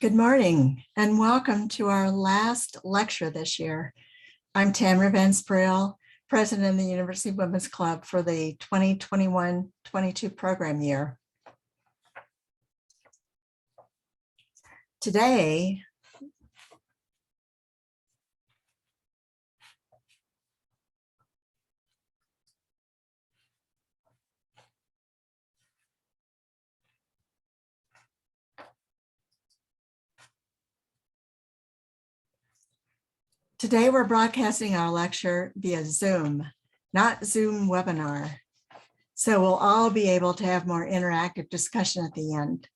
Good morning and welcome to our last lecture this year. I'm Tamara Van Spreel, President of the University Women's Club for the 2021-22 program year. Today, we're broadcasting our lecture via Zoom, not Zoom webinar. So we'll all be able to have more interactive discussion at the end.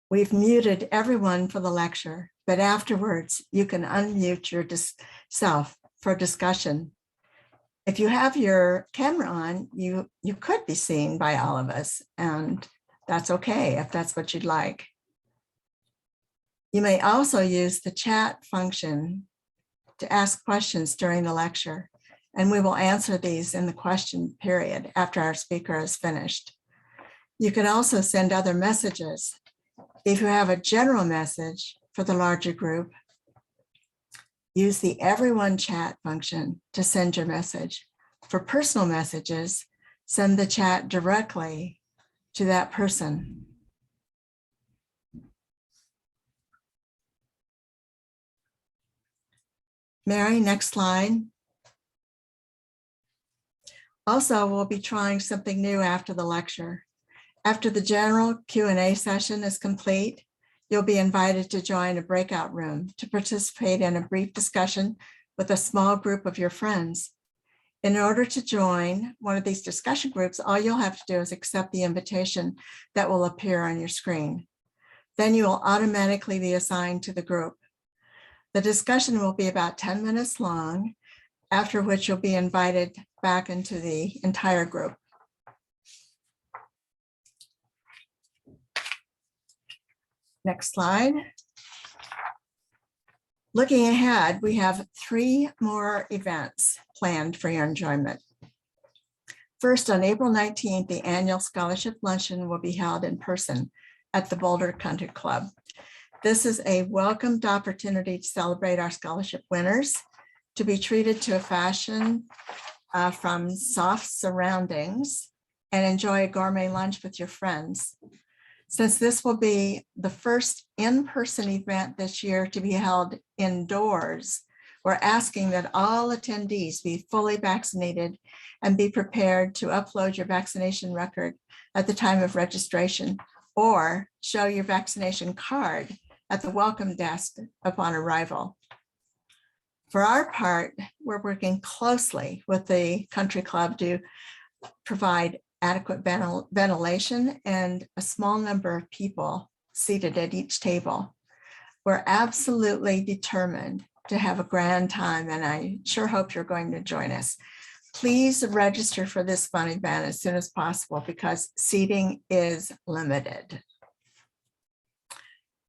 We've muted everyone for the lecture, but afterwards you can unmute yourself for discussion. If you have your camera on, you could be seen by all of us, and that's okay if that's what you'd like. You may also use the chat function to ask questions during the lecture, and we will answer these in the question period after our speaker is finished. You can also send other messages. If you have a general message for the larger group, use the everyone chat function to send your message. For personal messages, send the chat directly to that person. Mary, next slide. Also, we'll be trying something new after the lecture. After the general Q&A session is complete, you'll be invited to join a breakout room to participate in a brief discussion with a small group of your friends. In order to join one of these discussion groups, all you'll have to do is accept the invitation that will appear on your screen. Then you will automatically be assigned to the group. The discussion will be about 10 minutes long, after which you'll be invited back into the entire group. Next slide. Looking ahead, we have 3 more events planned for your enjoyment. First, on April 19th, the annual scholarship luncheon will be held in person at the Boulder Country Club. This is a welcomed opportunity to celebrate our scholarship winners, to be treated to a fashion from soft surroundings, and enjoy a gourmet lunch with your friends. Since this will be the first in-person event this year to be held indoors, we're asking that all attendees be fully vaccinated and be prepared to upload your vaccination record at the time of registration or show your vaccination card at the welcome desk upon arrival. For our part, we're working closely with the country club to provide adequate ventilation and a small number of people seated at each table. We're absolutely determined to have a grand time, and I sure hope you're going to join us. Please register for this fun event as soon as possible because seating is limited.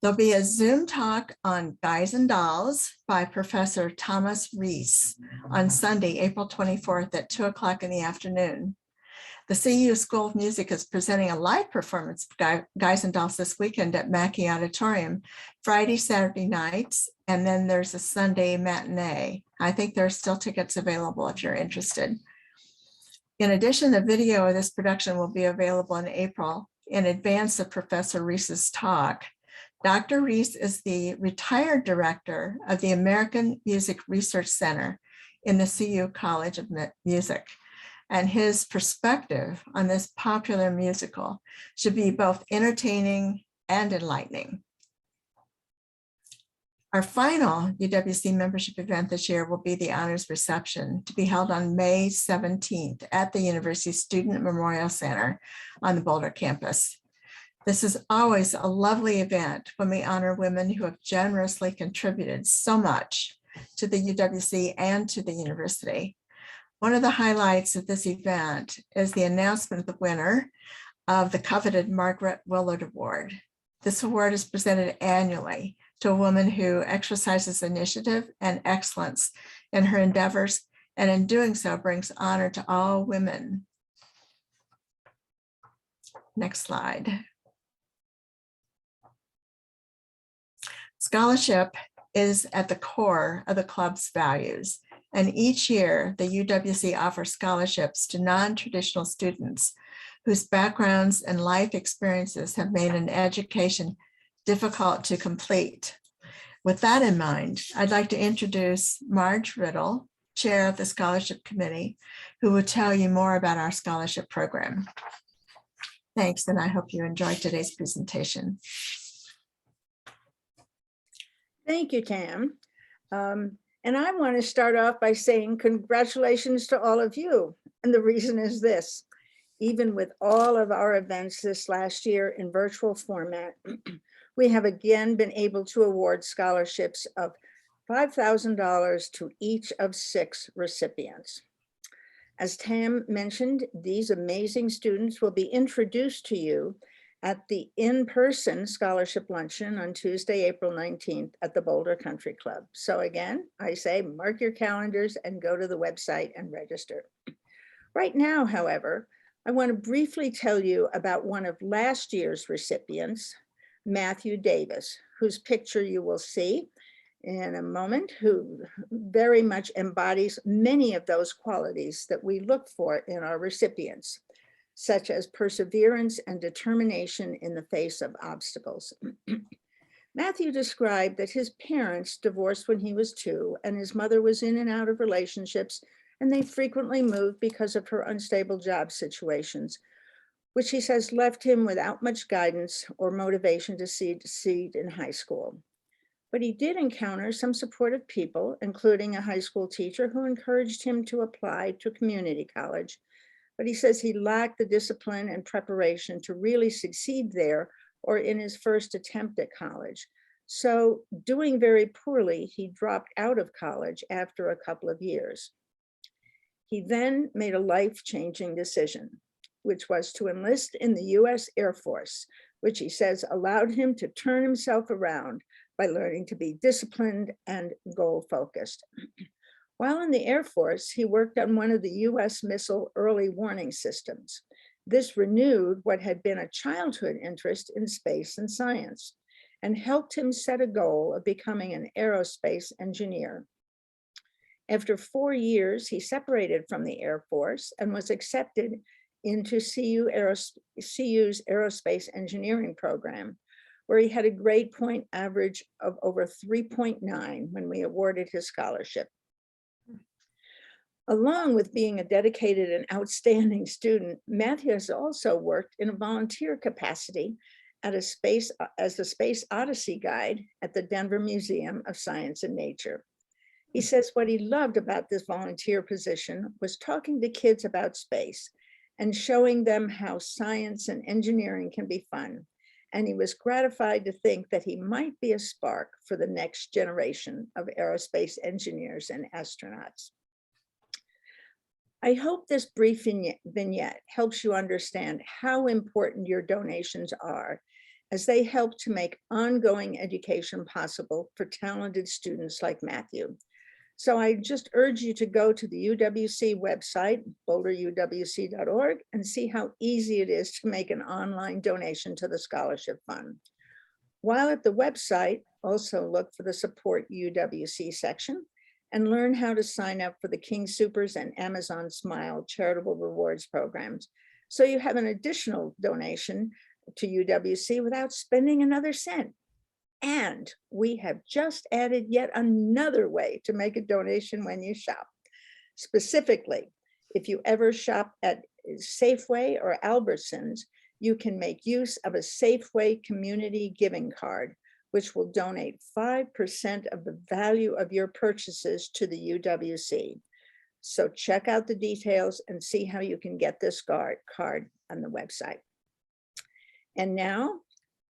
There'll be a Zoom talk on Guys and Dolls by Professor Thomas Reese on Sunday, April 24th at 2 o'clock in the afternoon. The CU School of Music is presenting a live performance of Guys and Dolls this weekend at Mackey Auditorium, Friday, Saturday nights, and then there's a Sunday matinee. I think there are still tickets available if you're interested. In addition, the video of this production will be available in April in advance of Professor Reese's talk. Dr. Reese is the retired director of the American Music Research Center in the CU College of Music. And his perspective on this popular musical should be both entertaining and enlightening. Our final UWC membership event this year will be the honors reception to be held on May 17th at the University Student Memorial Center on the Boulder campus. This is always a lovely event when we honor women who have generously contributed so much to the UWC and to the university. One of the highlights of this event is the announcement of the winner of the coveted Margaret Willard Award. This award is presented annually to a woman who exercises initiative and excellence in her endeavors, and in doing so brings honor to all women. Next slide. Scholarship is at the core of the club's values, and each year the UWC offers scholarships to non-traditional students whose backgrounds and life experiences have made an education difficult to complete. With that in mind, I'd like to introduce Marge Riddle, Chair of the Scholarship Committee, who will tell you more about our scholarship program. Thanks, and I hope you enjoyed today's presentation. Thank you, Tam. And I want to start off by saying congratulations to all of you. And the reason is this: even with all of our events this last year in virtual format, we have again been able to award scholarships of $5,000 to each of 6 recipients. As Tam mentioned, these amazing students will be introduced to you at the in-person scholarship luncheon on Tuesday, April 19th at the Boulder Country Club. So again, I say mark your calendars and go to the website and register. Right now, however, I want to briefly tell you about one of last year's recipients, Matthew Davis, whose picture you will see in a moment, who very much embodies many of those qualities that we look for in our recipients, such as perseverance and determination in the face of obstacles. Matthew described that his parents divorced when he was 2, and his mother was in and out of relationships, and they frequently moved because of her unstable job situations, which he says left him without much guidance or motivation to succeed in high school. But he did encounter some supportive people, including a high school teacher who encouraged him to apply to community college. But he says he lacked the discipline and preparation to really succeed there or in his first attempt at college. So, doing very poorly, he dropped out of college after a couple of years. He then made a life-changing decision, which was to enlist in the US Air Force, which he says allowed him to turn himself around by learning to be disciplined and goal-focused. While in the Air Force, he worked on one of the US missile early warning systems. This renewed what had been a childhood interest in space and science and helped him set a goal of becoming an aerospace engineer. After 4 years, he separated from the Air Force and was accepted into CU's aerospace engineering program, where he had a grade point average of over 3.9 when we awarded his scholarship. Along with being a dedicated and outstanding student, Matthew has also worked in a volunteer capacity at as the Space Odyssey guide at the Denver Museum of Science and Nature. He says what he loved about this volunteer position was talking to kids about space and showing them how science and engineering can be fun. And he was gratified to think that he might be a spark for the next generation of aerospace engineers and astronauts. I hope this brief vignette helps you understand how important your donations are, as they help to make ongoing education possible for talented students like Matthew. So I just urge you to go to the UWC website, boulderuwc.org, and see how easy it is to make an online donation to the scholarship fund. While at the website, also look for the Support UWC section and learn how to sign up for the King Soopers and Amazon Smile charitable rewards programs, so you have an additional donation to UWC without spending another cent. And we have just added yet another way to make a donation when you shop. Specifically, if you ever shop at Safeway or Albertsons, you can make use of a Safeway community giving card, which will donate 5% of the value of your purchases to the UWC. So check out the details and see how you can get this card on the website. And now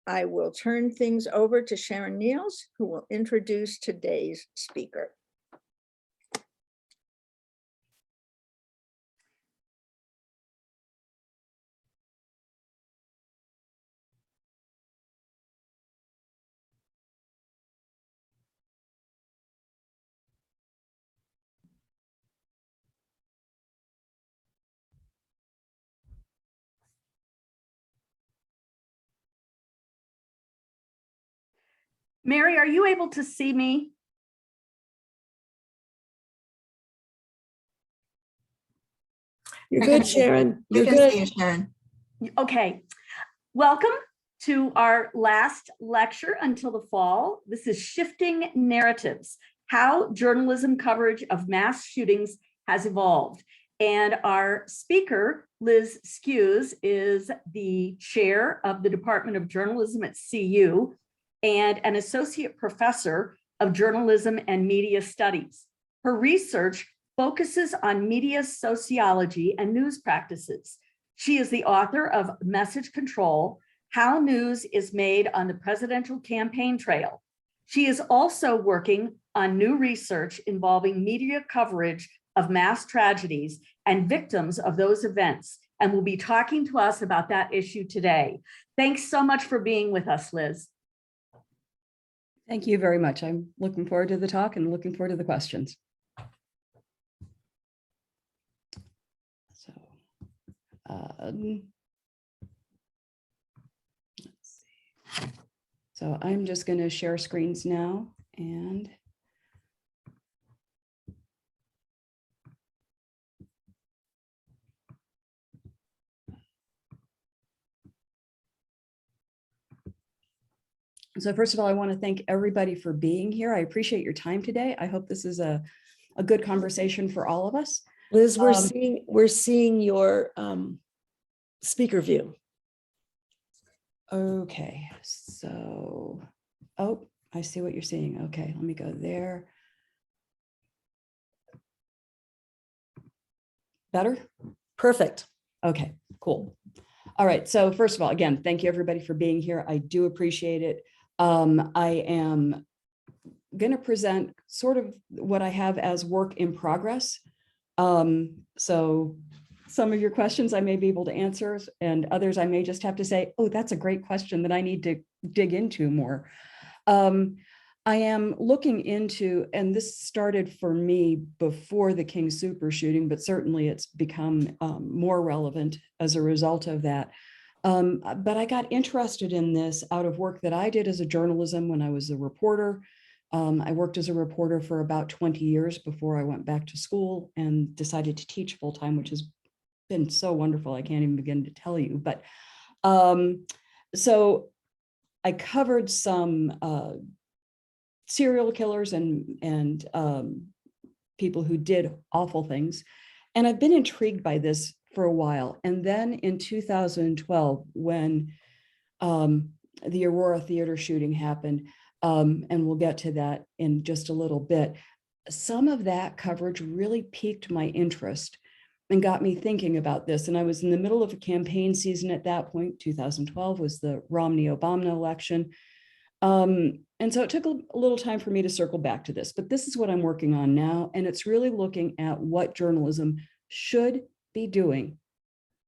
I will turn things over to Sharon Niels, who will introduce today's speaker. Mary, are you able to see me? You're I good, can see- Sharon. We You're can good. see you, Sharon. Okay. Welcome to our last lecture until the fall. This is Shifting Narratives, How Journalism Coverage of Mass Shootings Has Evolved. And our speaker, Liz Skewes, is the chair of the Department of Journalism at CU and an associate professor of journalism and media studies. Her research focuses on media sociology and news practices. She is the author of Message Control, How News is Made on the Presidential Campaign Trail. She is also working on new research involving media coverage of mass tragedies and victims of those events, and will be talking to us about that issue today. Thanks so much for being with us, Liz. Thank you very much. I'm looking forward to the talk and looking forward to the questions. So, let's see. So I'm just going to share screens now and so first of all, I want to thank everybody for being here. I appreciate your time today. I hope this is a good conversation for all of us. Liz, we're seeing your speaker view. Okay, so, oh, I see what you're seeing. Okay, let me go there. Better? Perfect. Okay, cool. All right, so first of all, again, thank you everybody for being here. I do appreciate it. I am going to present sort of what I have as work in progress. So some of your questions I may be able to answer, and others I may just have to say, oh, that's a great question that I need to dig into more. I am looking into, and this started for me before the King Super shooting, but certainly it's become more relevant as a result of that. But I got interested in this out of work that I did as a journalism when I was a reporter. I worked as a reporter for about 20 years before I went back to school and decided to teach full time, which has been so wonderful. I can't even begin to tell you. But so I covered some serial killers and people who did awful things. And I've been intrigued by this for a while. And then in 2012, when the Aurora Theater shooting happened, and we'll get to that in just a little bit, some of that coverage really piqued my interest and got me thinking about this. And I was in the middle of a campaign season at that point. 2012 was the Romney-Obama election. And so it took a little time for me to circle back to this, but this is what I'm working on now. And it's really looking at what journalism should be doing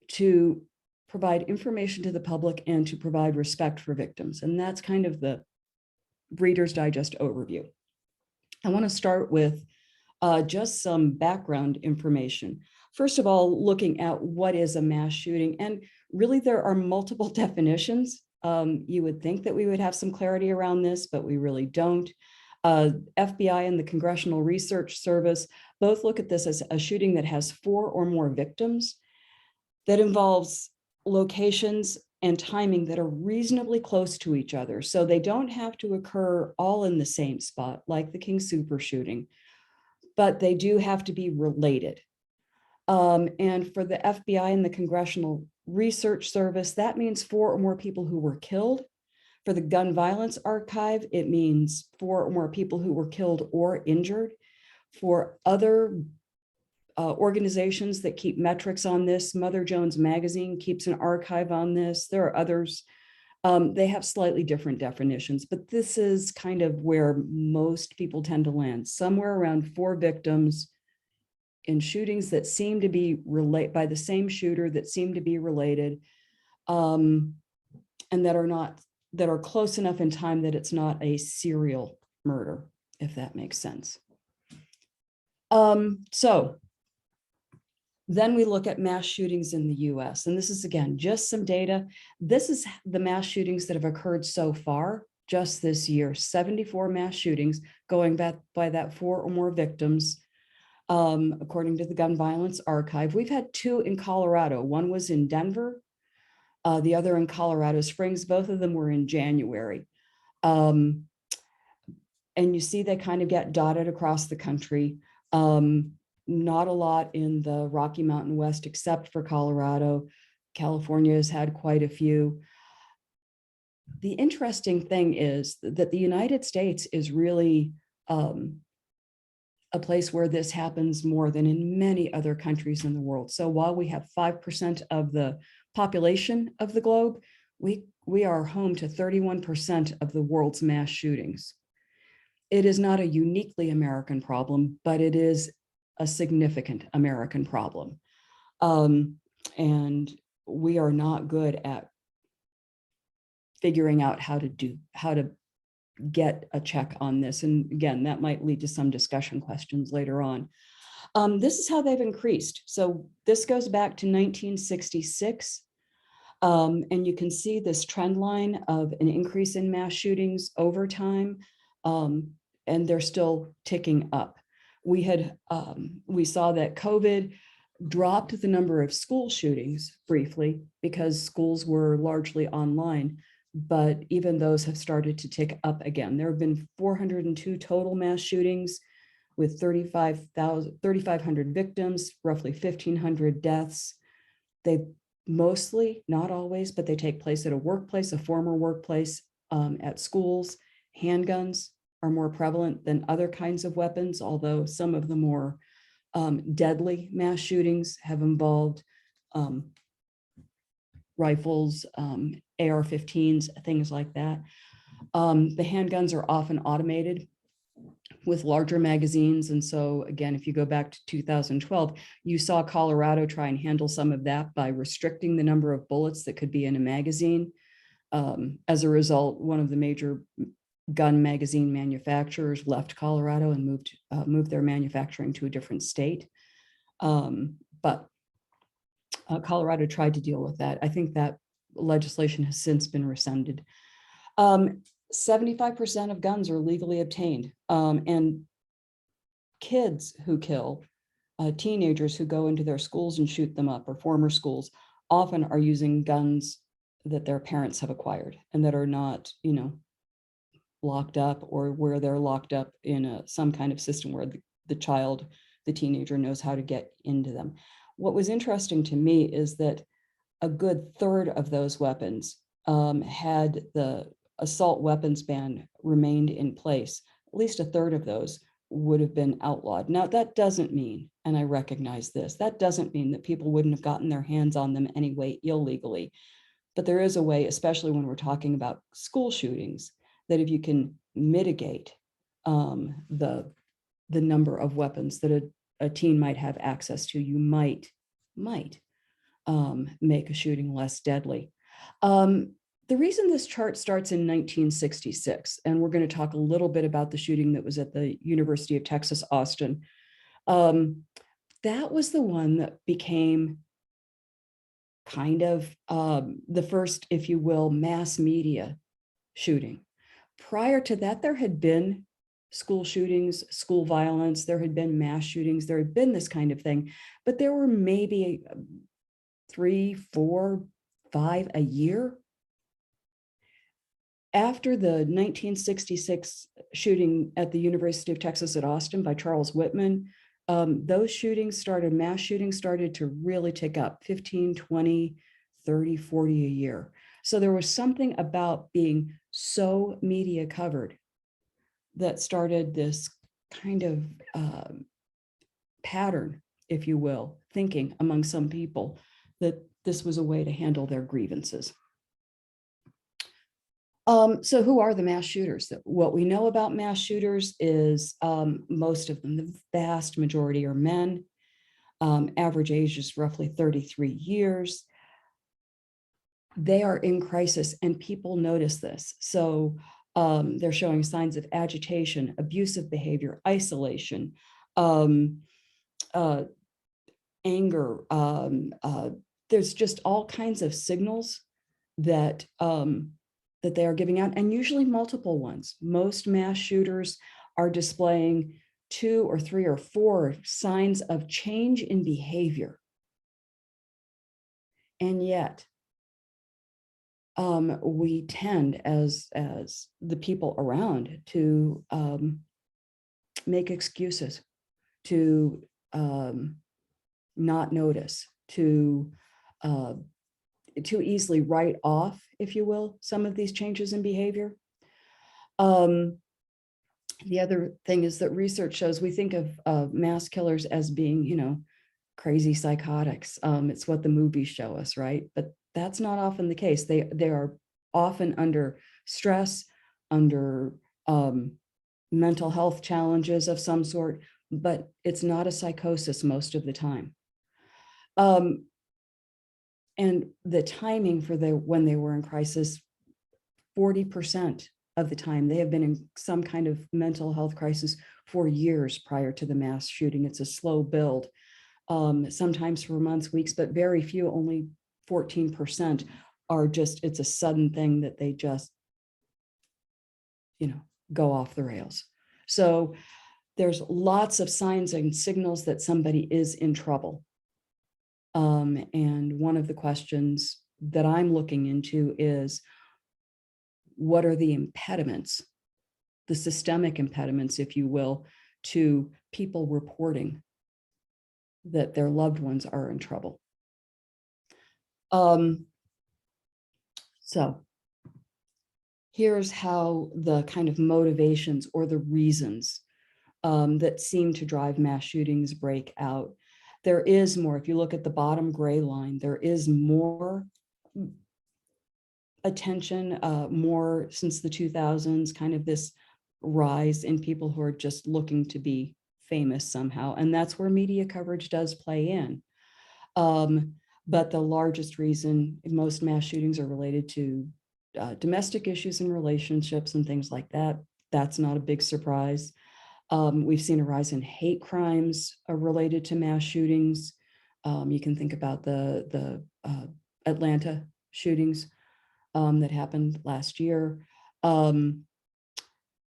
to provide information to the public and to provide respect for victims. And that's kind of the Reader's Digest overview. I want to start with just some background information. First of all, looking at what is a mass shooting, and really there are multiple definitions. You would think that we would have some clarity around this, but we really don't. FBI and the Congressional Research Service both look at this as a shooting that has 4 or more victims, that involves locations and timing that are reasonably close to each other. So they don't have to occur all in the same spot, like the King Super shooting, but they do have to be related. And for the FBI and the Congressional Research Service, that means 4 or more people who were killed. For the Gun Violence Archive, it means 4 or more people who were killed or injured. For other organizations that keep metrics on this, Mother Jones Magazine keeps an archive on this. There are others. They have slightly different definitions, but this is kind of where most people tend to land, somewhere around 4 victims in shootings that seem to be related by the same shooter, that seem to be related, and that are close enough in time that it's not a serial murder, if that makes sense. So then we look at mass shootings in the US, and this is again just some data. This is the mass shootings that have occurred so far, just this year, 74 mass shootings, going back by that 4 or more victims. According to the Gun Violence Archive, we've had 2 in Colorado. One was in Denver, the other in Colorado Springs. Both of them were in January. And you see they kind of get dotted across the country. Not a lot in the Rocky Mountain West, except for Colorado. California has had quite a few. The interesting thing is that the United States is really a place where this happens more than in many other countries in the world. So while we have 5% of the population of the globe, we are home to 31% of the world's mass shootings. It is not a uniquely American problem, but it is a significant American problem. And we are not good at figuring out how to get a check on this. And again, that might lead to some discussion questions later on. This is how they've increased. So this goes back to 1966. And you can see this trend line of an increase in mass shootings over time. And they're still ticking up. We saw that COVID dropped the number of school shootings briefly because schools were largely online, but even those have started to tick up again. There have been 402 total mass shootings with 3,500 victims, roughly 1,500 deaths. They mostly, not always, but they take place at a workplace, a former workplace, at schools. Handguns are more prevalent than other kinds of weapons, although some of the more deadly mass shootings have involved rifles, AR-15s, things like that. The handguns are often automated with larger magazines. And so again, if you go back to 2012, you saw Colorado try and handle some of that by restricting the number of bullets that could be in a magazine. As a result, one of the major gun magazine manufacturers left Colorado and moved their manufacturing to a different state. But Colorado tried to deal with that. I think that legislation has since been rescinded. 75% of guns are legally obtained, and kids who kill, teenagers who go into their schools and shoot them up, or former schools, often are using guns that their parents have acquired and that are not, locked up, or where they're locked up in some kind of system where the teenager knows how to get into them. What was interesting to me is that a good third of those weapons, had the assault weapons ban remained in place, at least a third of those would have been outlawed. Now, that doesn't mean, and I recognize this, that doesn't mean that people wouldn't have gotten their hands on them anyway illegally. But there is a way, especially when we're talking about school shootings, that if you can mitigate the number of weapons that a teen might have access to, you might make a shooting less deadly. The reason this chart starts in 1966, and we're going to talk a little bit about the shooting that was at the University of Texas, Austin, that was the one that became kind of the first, if you will, mass media shooting. Prior to that, there had been school shootings, school violence, there had been mass shootings, there had been this kind of thing, but there were maybe 3, 4, 5 a year. After the 1966 shooting at the University of Texas at Austin by Charles Whitman, those mass shootings started to really tick up, 15, 20, 30, 40 a year. So there was something about being so media covered that started this kind of pattern, if you will, thinking among some people that this was a way to handle their grievances. So who are the mass shooters? What we know about mass shooters is most of them, the vast majority, are men. Average age is roughly 33 years. They are in crisis and people notice this. So they're showing signs of agitation, abusive behavior, isolation, anger. There's just all kinds of signals that that they are giving out, and usually multiple ones. Most mass shooters are displaying 2 or 3 or 4 signs of change in behavior. And yet, we tend, as the people around, to make excuses, to not notice, to easily write off, if you will, some of these changes in behavior. The other thing is that research shows we think of mass killers as being, you know, crazy psychotics. It's what the movies show us, right? But that's not often the case. They are often under stress, under mental health challenges of some sort, but it's not a psychosis most of the time. And the timing for when they were in crisis, 40% of the time they have been in some kind of mental health crisis for years prior to the mass shooting. It's a slow build, sometimes for months, weeks, but very few, only 14% are just, it's a sudden thing that they just, you know, go off the rails. So there's lots of signs and signals that somebody is in trouble. And one of the questions that I'm looking into is, what are the impediments, the systemic impediments, if you will, to people reporting that their loved ones are in trouble? So here's how the kind of motivations or the reasons that seem to drive mass shootings break out. There is more, if you look at the bottom gray line, there is more attention, more since the 2000s, kind of this rise in people who are just looking to be famous somehow. And that's where media coverage does play in. But the largest reason most mass shootings are related to domestic issues and relationships and things like that. That's not a big surprise. We've seen a rise in hate crimes related to mass shootings. You can think about the Atlanta shootings that happened last year.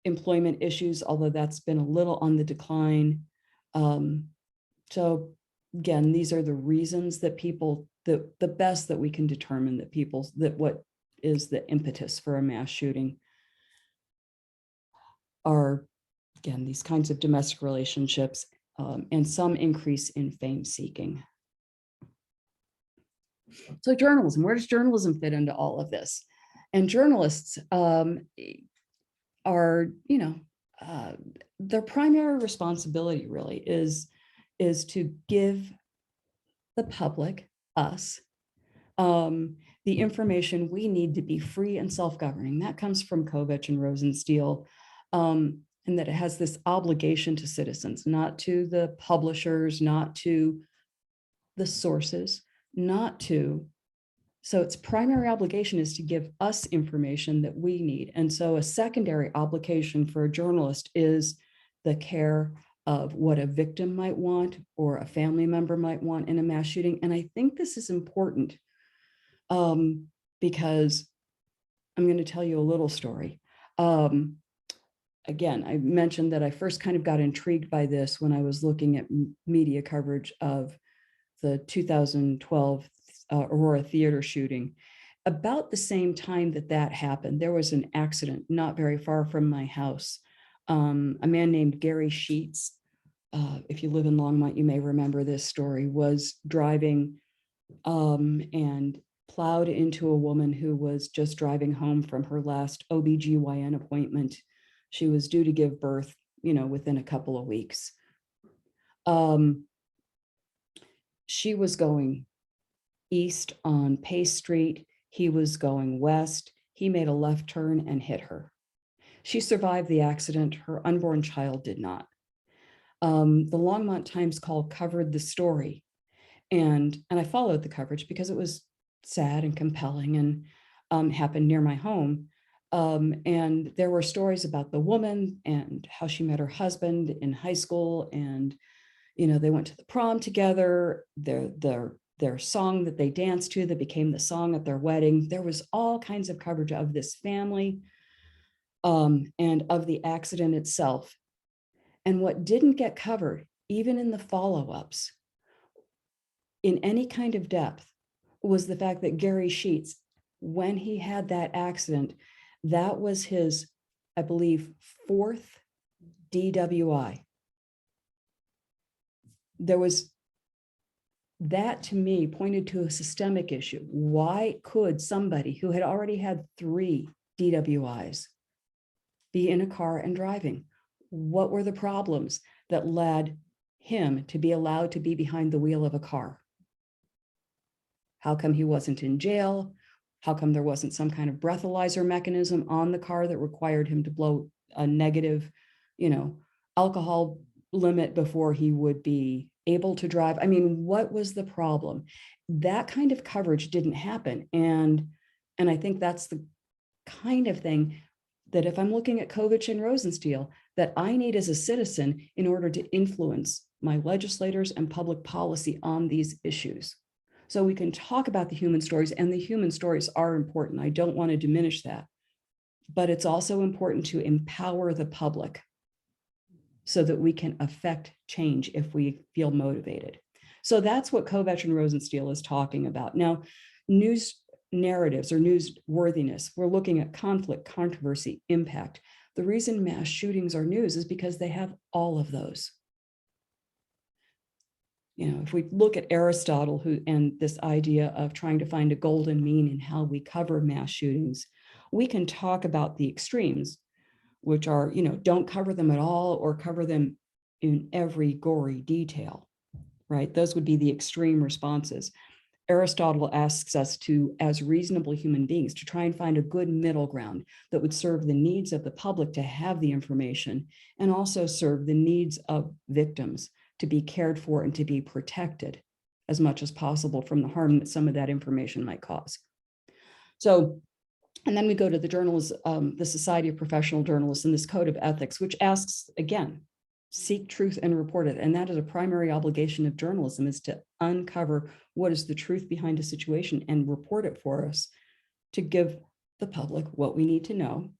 Employment issues, although that's been a little on the decline. So again, these are the reasons that people, the best that we can determine that people, that what is the impetus for a mass shooting are, again, these kinds of domestic relationships and some increase in fame seeking. So journalism, where does journalism fit into all of this? And journalists are, you know, their primary responsibility really is to give the public, us, the information we need to be free and self-governing. That comes from Kovach and Rosenstiel, and that it has this obligation to citizens, not to the publishers, not to the sources, not to, so its primary obligation is to give us information that we need. And so a secondary obligation for a journalist is the care of what a victim might want or a family member might want in a mass shooting. And I think this is important because I'm going to tell you a little story. Again, I mentioned that I first kind of got intrigued by this when I was looking at media coverage of the 2012 Aurora Theater shooting. About the same time that happened, there was an accident not very far from my house. A man named Gary Sheets, if you live in Longmont, you may remember this story, was driving and plowed into a woman who was just driving home from her last OBGYN appointment. She was due to give birth, you know, within a couple of weeks. She was going east on Pace Street. He was going west. He made a left turn and hit her. She survived the accident. Her unborn child did not. The Longmont Times-Call covered the story, and I followed the coverage because it was sad and compelling and happened near my home. And there were stories about the woman and how she met her husband in high school, and you know, they went to the prom together. Their their song that they danced to that became the song at their wedding. There was all kinds of coverage of this family and of the accident itself. And what didn't get covered, even in the follow-ups, in any kind of depth, was the fact that Gary Sheets, when he had that accident, that was his, I believe, 4th DWI. There was, that to me pointed to a systemic issue. Why could somebody who had already had 3 DWIs be in a car and driving? What were the problems that led him to be allowed to be behind the wheel of a car? How come he wasn't in jail? How come there wasn't some kind of breathalyzer mechanism on the car that required him to blow a negative, alcohol limit before he would be able to drive? I mean, what was the problem? That kind of coverage didn't happen. And I think that's the kind of thing that if I'm looking at Kovich and Rosenstiel, that I need as a citizen in order to influence my legislators and public policy on these issues. So we can talk about the human stories, and the human stories are important. I don't want to diminish that, but it's also important to empower the public so that we can affect change if we feel motivated. So that's what Kovich and Rosenstiel is talking about. Now, news narratives or newsworthiness, we're looking at conflict, controversy, impact. The reason mass shootings are news is because they have all of those. If we look at Aristotle and this idea of trying to find a golden mean in how we cover mass shootings, we can talk about the extremes, which are, don't cover them at all or cover them in every gory detail, right? Those would be the extreme responses. Aristotle asks us to, as reasonable human beings, to try and find a good middle ground that would serve the needs of the public to have the information and also serve the needs of victims to be cared for and to be protected as much as possible from the harm that some of that information might cause. So, and then we go to the journals, the Society of Professional Journalists and this code of ethics, which asks, again, seek truth and report it. And that is a primary obligation of journalism, is to uncover what is the truth behind a situation and report it for us, to give the public what we need to know,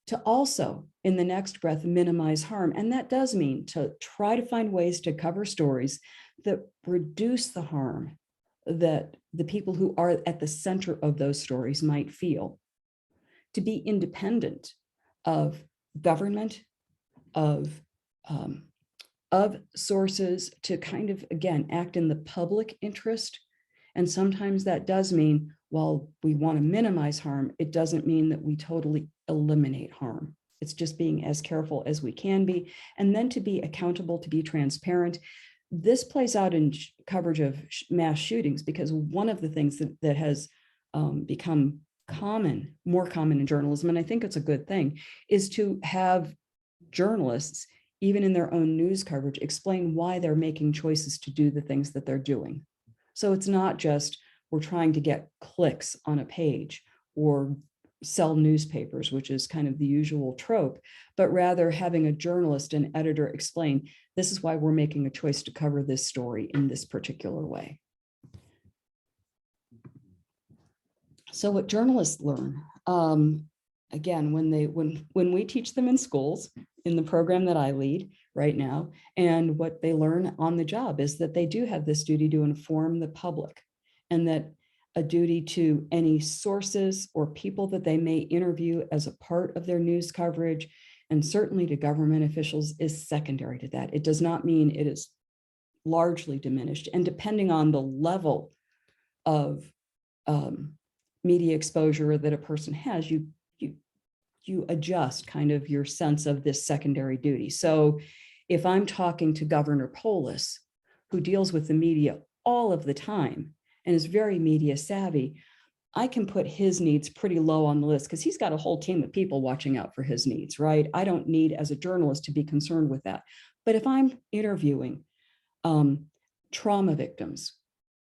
to also, in the next breath, minimize harm. And that does mean to try to find ways to cover stories that reduce the harm that the people who are at the center of those stories might feel, to be independent of government, of sources, to kind of, again, act in the public interest. And sometimes that does mean, while we want to minimize harm, it doesn't mean that we totally eliminate harm. It's just being as careful as we can be, and then to be accountable, to be transparent. This plays out in coverage of mass shootings, because one of the things that has become more common in journalism, and I think it's a good thing, is to have journalists, even in their own news coverage, explain why they're making choices to do the things that they're doing. So it's not just we're trying to get clicks on a page or sell newspapers, which is kind of the usual trope, but rather having a journalist and editor explain, this is why we're making a choice to cover this story in this particular way. So what journalists learn, again, when we teach them in schools, in the program that I lead right now, and what they learn on the job, is that they do have this duty to inform the public, and that a duty to any sources or people that they may interview as a part of their news coverage, and certainly to government officials, is secondary to that. It does not mean it is largely diminished. And depending on the level of media exposure that a person has, you adjust kind of your sense of this secondary duty. So if I'm talking to Governor Polis, who deals with the media all of the time and is very media savvy, I can put his needs pretty low on the list because he's got a whole team of people watching out for his needs, right? I don't need, as a journalist, to be concerned with that. But if I'm interviewing trauma victims,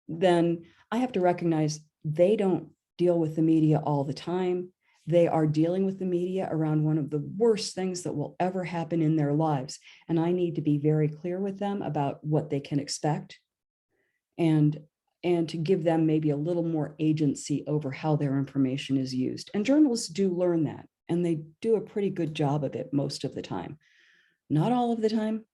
then I have to recognize they don't deal with the media all the time. They are dealing with the media around one of the worst things that will ever happen in their lives. And I need to be very clear with them about what they can expect and to give them maybe a little more agency over how their information is used. And journalists do learn that, and they do a pretty good job of it most of the time. Not all of the time.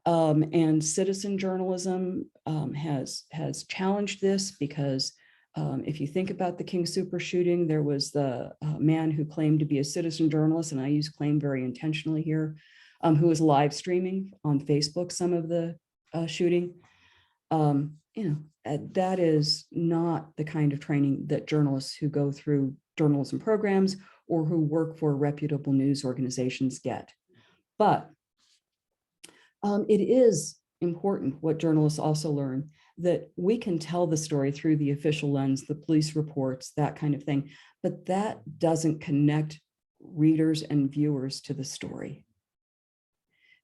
And citizen journalism has challenged this because if you think about the King Super shooting, there was the man who claimed to be a citizen journalist, and I use claim very intentionally here, who was live streaming on Facebook some of the shooting. That is not the kind of training that journalists who go through journalism programs or who work for reputable news organizations get. But it is important what journalists also learn, that we can tell the story through the official lens, the police reports, that kind of thing, but that doesn't connect readers and viewers to the story.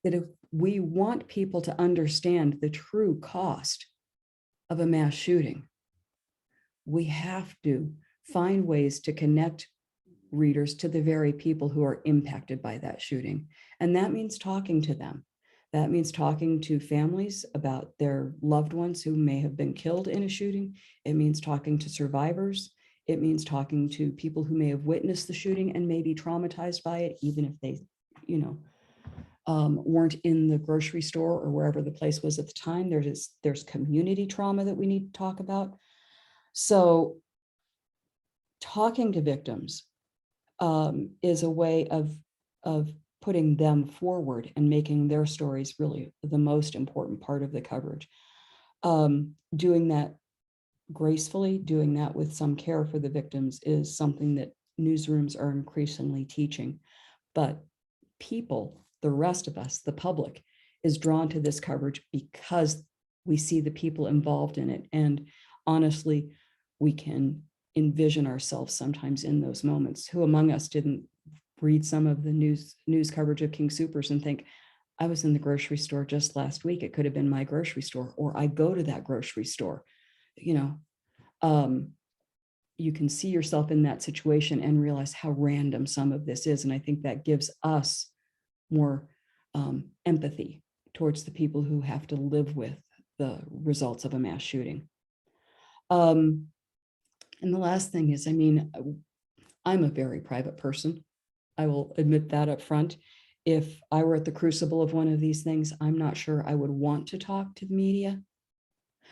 That if we want people to understand the true cost of a mass shooting, we have to find ways to connect readers to the very people who are impacted by that shooting. And that means talking to them. That means talking to families about their loved ones who may have been killed in a shooting. It means talking to survivors. It means talking to people who may have witnessed the shooting and may be traumatized by it, even if they, weren't in the grocery store or wherever the place was at the time. There's community trauma that we need to talk about. So talking to victims is a way of putting them forward and making their stories really the most important part of the coverage. Doing that gracefully, doing that with some care for the victims is something that newsrooms are increasingly teaching. But people, the rest of us, the public, is drawn to this coverage because we see the people involved in it. And honestly, we can envision ourselves sometimes in those moments. Who among us didn't read some of the news coverage of King Supers and think, I was in the grocery store just last week. It could have been my grocery store, or I go to that grocery store. You can see yourself in that situation and realize how random some of this is. And I think that gives us more empathy towards the people who have to live with the results of a mass shooting. And the last thing is, I'm a very private person. I will admit that up front. If I were at the crucible of one of these things, I'm not sure I would want to talk to the media,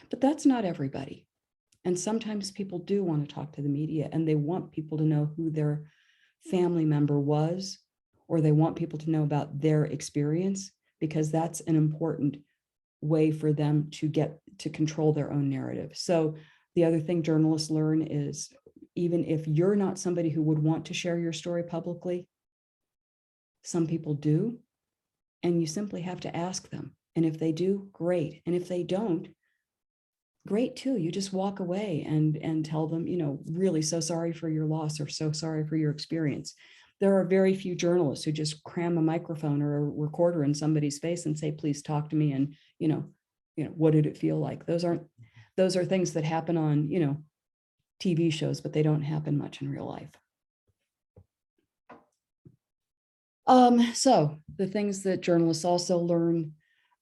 but that's not everybody. And sometimes people do want to talk to the media and they want people to know who their family member was, or they want people to know about their experience, because that's an important way for them to get to control their own narrative. So the other thing journalists learn is, even if you're not somebody who would want to share your story publicly, some people do, and you simply have to ask them. And if they do, great. And if they don't, great too. You just walk away and tell them, really so sorry for your loss, or so sorry for your experience. There are very few journalists who just cram a microphone or a recorder in somebody's face and say, please talk to me. And, what did it feel like? Those are things that happen on, TV shows, but they don't happen much in real life. So the things that journalists also learn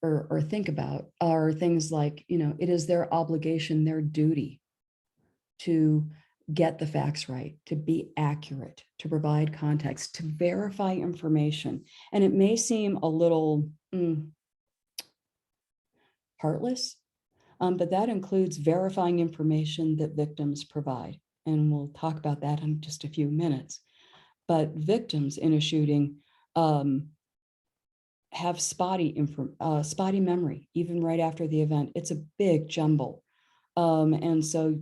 or think about are things like, it is their obligation, their duty to get the facts right, to be accurate, to provide context, to verify information. And it may seem a little heartless, but that includes verifying information that victims provide. And we'll talk about that in just a few minutes. But victims in a shooting have spotty memory, even right after the event. It's a big jumble. And so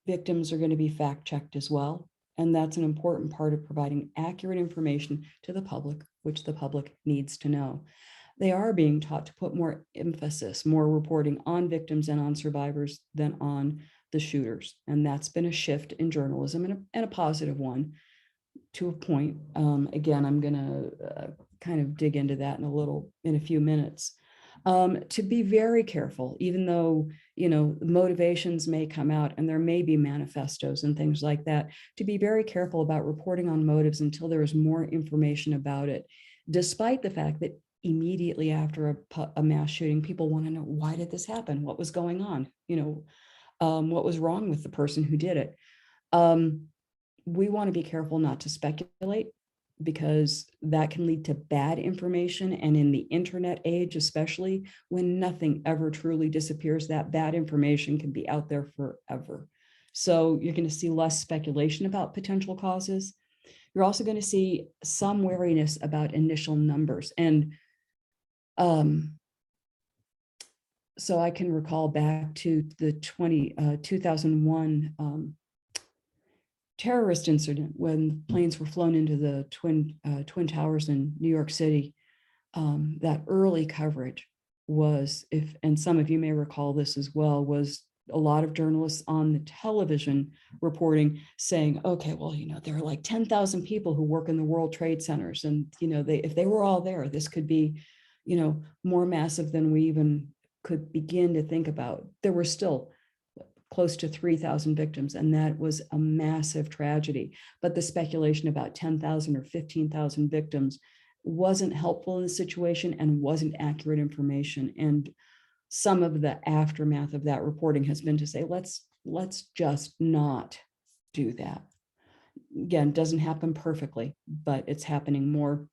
victims are going to be fact-checked as well. And that's an important part of providing accurate information to the public, which the public needs to know. They are being taught to put more emphasis, more reporting on victims and on survivors than on the shooters. And that's been a shift in journalism, and a positive one to a point. Again, I'm going to kind of dig into that in a few minutes. To be very careful, even though, motivations may come out and there may be manifestos and things like that, to be very careful about reporting on motives until there is more information about it, despite the fact that immediately after a mass shooting, people want to know, why did this happen? What was going on? What was wrong with the person who did it? We want to be careful not to speculate, because that can lead to bad information. And in the internet age, especially, when nothing ever truly disappears, that bad information can be out there forever. So you're going to see less speculation about potential causes. You're also going to see some wariness about initial numbers. And so I can recall back to the 2001 terrorist incident, when planes were flown into the Twin Towers in New York City. That early coverage was, and some of you may recall this as well, was a lot of journalists on the television reporting, saying, okay, well, there are like 10,000 people who work in the World Trade Centers, and if they were all there, this could be more massive than we even could begin to think about. There were still close to 3,000 victims, and that was a massive tragedy. But the speculation about 10,000 or 15,000 victims wasn't helpful in the situation and wasn't accurate information. And some of the aftermath of that reporting has been to say, let's just not do that. Again, it doesn't happen perfectly, but it's happening more.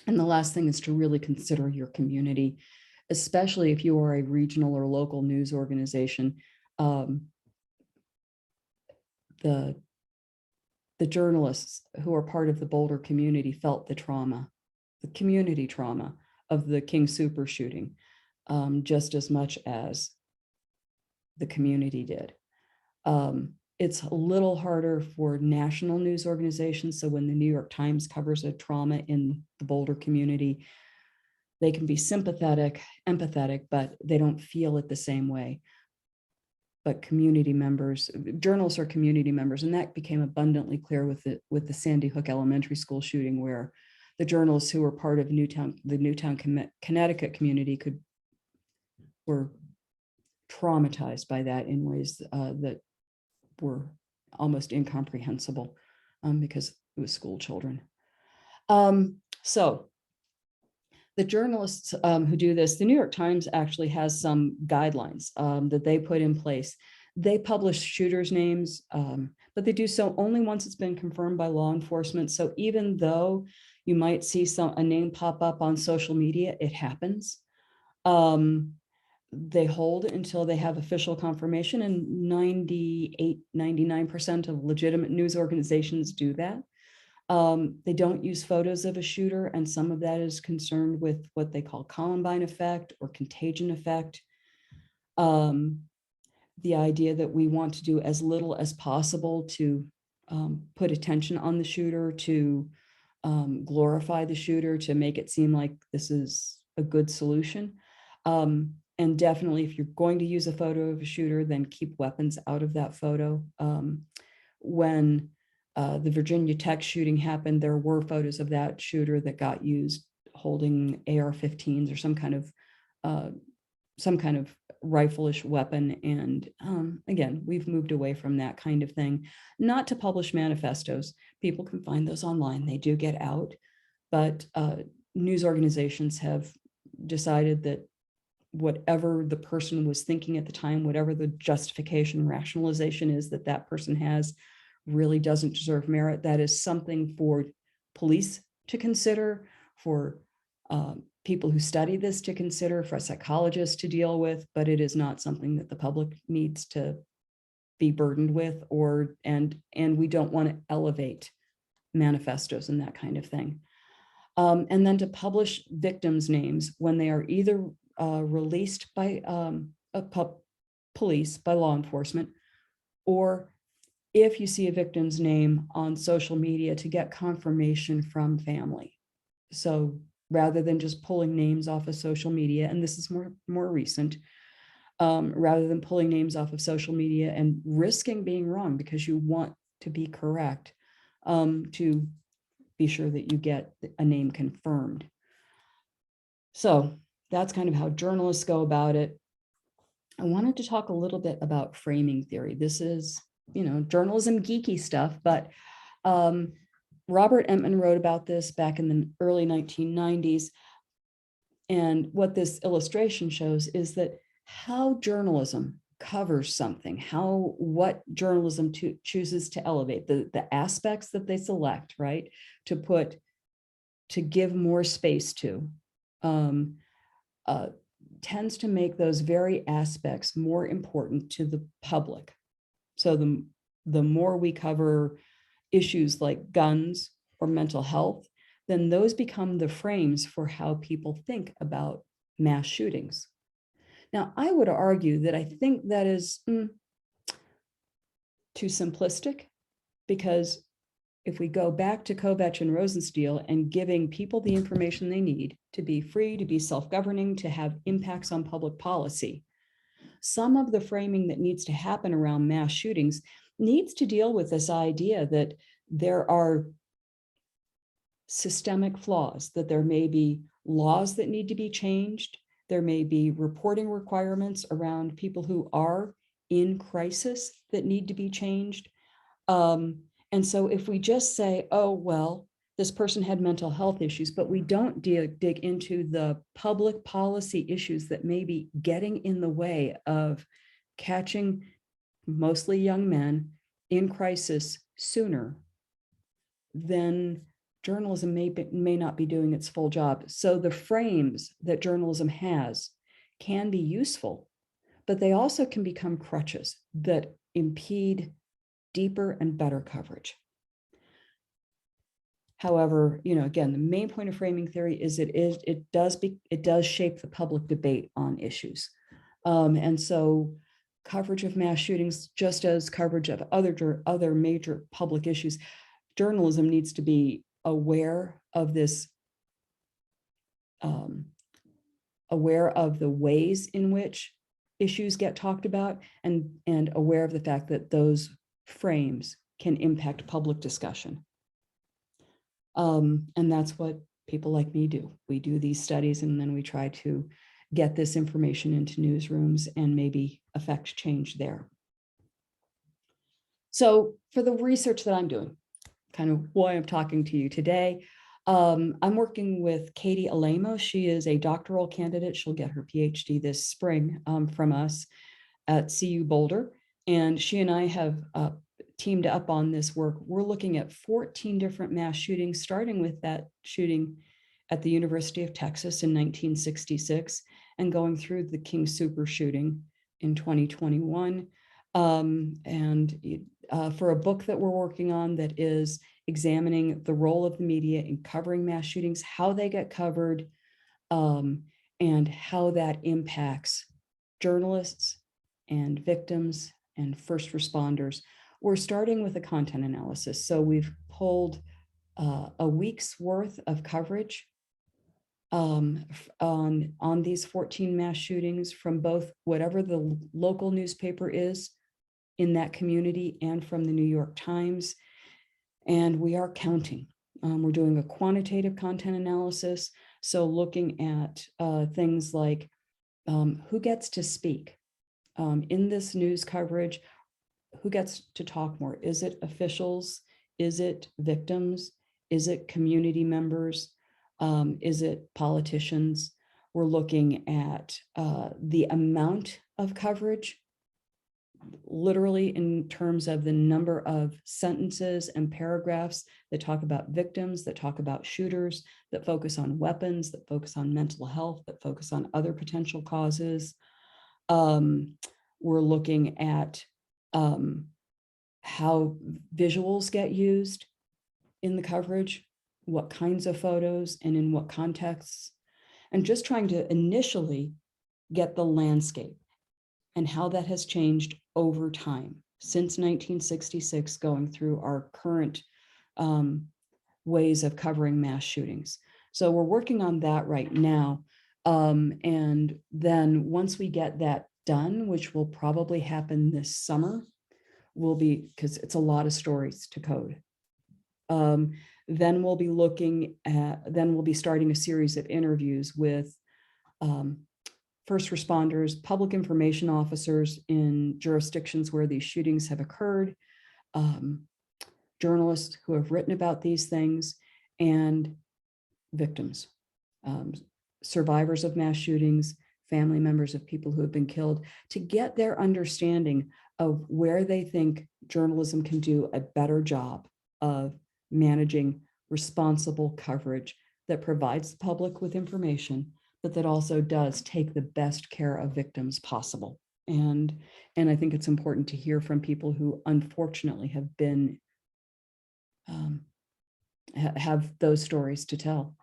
And the last thing is to really consider your community, especially if you are a regional or local news organization. The journalists who are part of the Boulder community felt the community trauma of the King Super shooting, just as much as the community did. It's a little harder for national news organizations. So when the New York Times covers a trauma in the Boulder community, they can be sympathetic, empathetic, but they don't feel it the same way. But community members, journalists are community members, and that became abundantly clear with the Sandy Hook Elementary School shooting, where the journalists who were part of the Newtown, Connecticut community were traumatized by that in ways that were almost incomprehensible, because it was school children. So the journalists who do this, the New York Times actually has some guidelines that they put in place. They publish shooters' names, but they do so only once it's been confirmed by law enforcement. So even though you might see a name pop up on social media, it happens. They hold until they have official confirmation, and 99% of legitimate news organizations do that. They don't use photos of a shooter, and some of that is concerned with what they call Columbine effect or contagion effect. The idea that we want to do as little as possible to put attention on the shooter, to glorify the shooter, to make it seem like this is a good solution. And definitely, if you're going to use a photo of a shooter, then keep weapons out of that photo. When the Virginia Tech shooting happened, there were photos of that shooter that got used holding AR-15s or some kind of rifle-ish weapon. And again, we've moved away from that kind of thing. Not to publish manifestos. People can find those online. They do get out. But news organizations have decided that whatever the person was thinking at the time, whatever the justification, rationalization is that that person has, really doesn't deserve merit. That is something for police to consider, for people who study this to consider, for psychologists to deal with, but it is not something that the public needs to be burdened with, and we don't want to elevate manifestos and that kind of thing. And then to publish victims' names when they are either released by police, by law enforcement, or if you see a victim's name on social media, to get confirmation from family. So rather than just pulling names off of social media, and this is more recent, rather than pulling names off of social media and risking being wrong because you want to be correct, to be sure that you get a name confirmed. So that's kind of how journalists go about it. I wanted to talk a little bit about framing theory. This is, journalism geeky stuff, but Robert Entman wrote about this back in the early 1990s. And what this illustration shows is that how journalism covers something, what journalism chooses to elevate, the aspects that they select, right, to give more space to, tends to make those very aspects more important to the public. So the more we cover issues like guns or mental health, then those become the frames for how people think about mass shootings. Now, I would argue that I think that is too simplistic, because if we go back to Kovach and Rosenstiel and giving people the information they need to be free, to be self-governing, to have impacts on public policy, some of the framing that needs to happen around mass shootings needs to deal with this idea that there are systemic flaws, that there may be laws that need to be changed. There may be reporting requirements around people who are in crisis that need to be changed. And so if we just say, oh, well, this person had mental health issues, but we don't dig into the public policy issues that may be getting in the way of catching mostly young men in crisis sooner, then journalism may not be doing its full job. So the frames that journalism has can be useful, but they also can become crutches that impede deeper and better coverage. However, again, the main point of framing theory is it does shape the public debate on issues. And so coverage of mass shootings, just as coverage of other major public issues, journalism needs to be aware of this, aware of the ways in which issues get talked about, and aware of the fact that those frames can impact public discussion. And that's what people like me do. We do these studies, and then we try to get this information into newsrooms and maybe affect change there. So for the research that I'm doing, kind of why I'm talking to you today, I'm working with Katie Alamo. She is a doctoral candidate. She'll get her PhD this spring from us at CU Boulder. And she and I have teamed up on this work. We're looking at 14 different mass shootings, starting with that shooting at the University of Texas in 1966 and going through the King Super shooting in 2021. For a book that we're working on that is examining the role of the media in covering mass shootings, how they get covered, and how that impacts journalists and victims and first responders. We're starting with a content analysis. So we've pulled a week's worth of coverage on these 14 mass shootings from both whatever the local newspaper is in that community and from the New York Times. And we are counting. We're doing a quantitative content analysis. So looking at things like who gets to speak in this news coverage, who gets to talk more? Is it officials? Is it victims? Is it community members? Is it politicians? We're looking at the amount of coverage, literally in terms of the number of sentences and paragraphs that talk about victims, that talk about shooters, that focus on weapons, that focus on mental health, that focus on other potential causes. We're looking at how visuals get used in the coverage, what kinds of photos and in what contexts, and just trying to initially get the landscape and how that has changed over time since 1966, going through our current ways of covering mass shootings. So we're working on that right now. And then once we get that done, which will probably happen this summer, because it's a lot of stories to code. Then we'll be starting a series of interviews with first responders, public information officers in jurisdictions where these shootings have occurred, journalists who have written about these things, and victims. survivors of mass shootings, family members of people who have been killed, to get their understanding of where they think journalism can do a better job of managing responsible coverage that provides the public with information, but that also does take the best care of victims possible. And I think it's important to hear from people who unfortunately have been, have those stories to tell.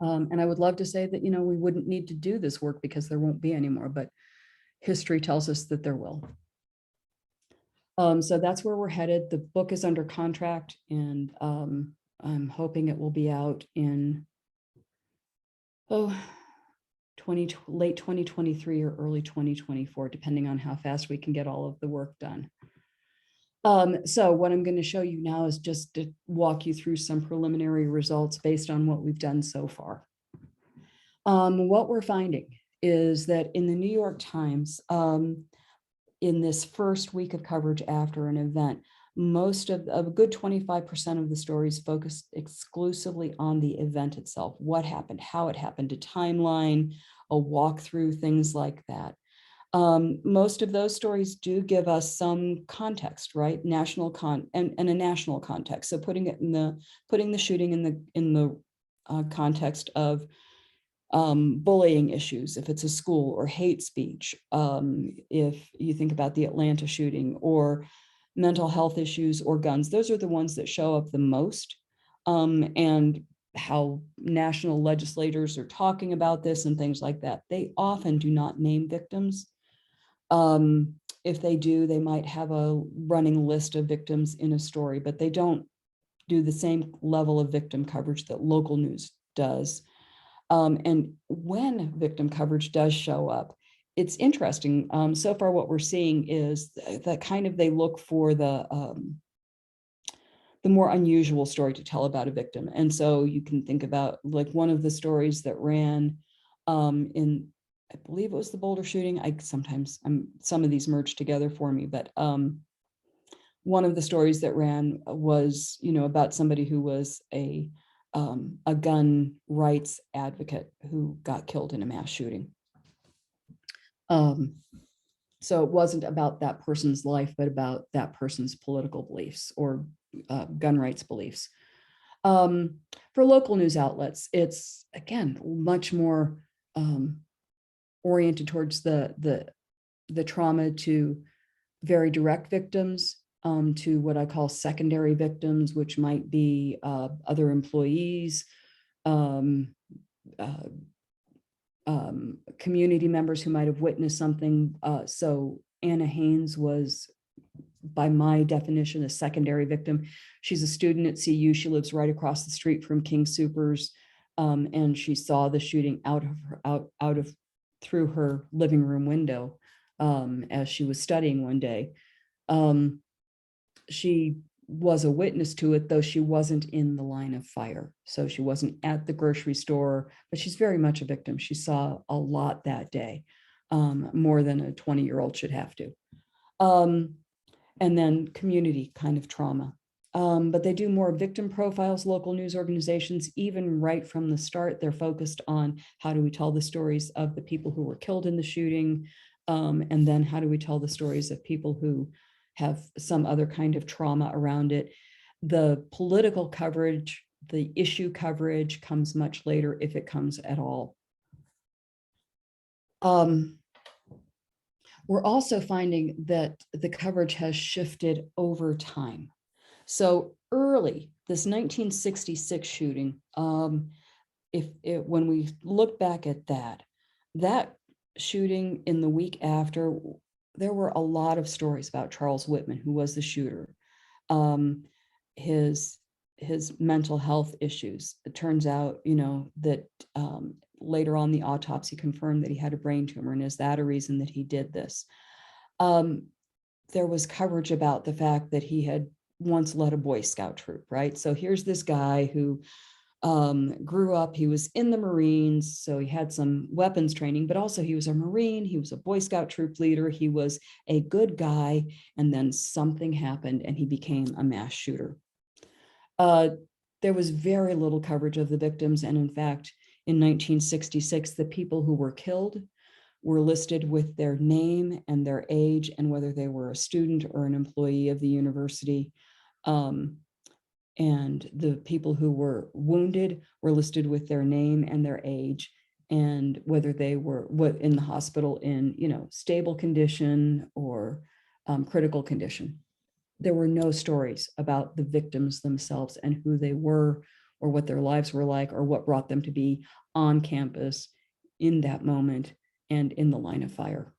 And I would love to say that, we wouldn't need to do this work because there won't be anymore, but history tells us that there will. So that's where we're headed. The book is under contract, and I'm hoping it will be out in late 2023 or early 2024, depending on how fast we can get all of the work done. So what I'm going to show you now is just to walk you through some preliminary results based on what we've done so far. What we're finding is that in the New York Times, in this first week of coverage after an event, most of a good 25% of the stories focused exclusively on the event itself, what happened, how it happened, a timeline, a walkthrough, things like that. Most of those stories do give us some context, right? And a national context. So putting the shooting in the context of bullying issues, if it's a school, or hate speech, if you think about the Atlanta shooting, or mental health issues or guns, those are the ones that show up the most, and how national legislators are talking about this and things like that. They often do not name victims. If they do, they might have a running list of victims in a story, but they don't do the same level of victim coverage that local news does. And when victim coverage does show up, it's interesting. So far, what we're seeing is that kind of they look for the more unusual story to tell about a victim. And so you can think about, like, one of the stories that ran in, I believe it was the Boulder shooting. Some of these merge together for me, but one of the stories that ran was, about somebody who was a gun rights advocate who got killed in a mass shooting. So it wasn't about that person's life, but about that person's political beliefs or gun rights beliefs. For local news outlets, it's, again, much more oriented towards the trauma to very direct victims, to what I call secondary victims, which might be other employees, community members who might have witnessed something. So Anna Haynes was, by my definition, a secondary victim. She's a student at CU. She lives right across the street from King Soopers, and she saw the shooting through her living room window as she was studying one day. She was a witness to it, though she wasn't in the line of fire. So she wasn't at the grocery store, but she's very much a victim. She saw a lot that day, more than a 20-year-old should have to. And then community kind of trauma. But they do more victim profiles, local news organizations, even right from the start. They're focused on how do we tell the stories of the people who were killed in the shooting, and then how do we tell the stories of people who have some other kind of trauma around it. The political coverage, the issue coverage comes much later, if it comes at all. We're also finding that the coverage has shifted over time. So early, this 1966 shooting, when we look back at that shooting in the week after, there were a lot of stories about Charles Whitman, who was the shooter, his mental health issues. It turns out, that later on the autopsy confirmed that he had a brain tumor, and is that a reason that he did this? There was coverage about the fact that he had once led a Boy Scout troop, right? So here's this guy who grew up, he was in the Marines, so he had some weapons training, but also he was a Marine, he was a Boy Scout troop leader, he was a good guy, and then something happened and he became a mass shooter. There was very little coverage of the victims, and in fact, in 1966, the people who were killed were listed with their name and their age and whether they were a student or an employee of the university. And the people who were wounded were listed with their name and their age and whether they were in the hospital in, stable condition or critical condition. There were no stories about the victims themselves and who they were or what their lives were like or what brought them to be on campus in that moment and in the line of fire.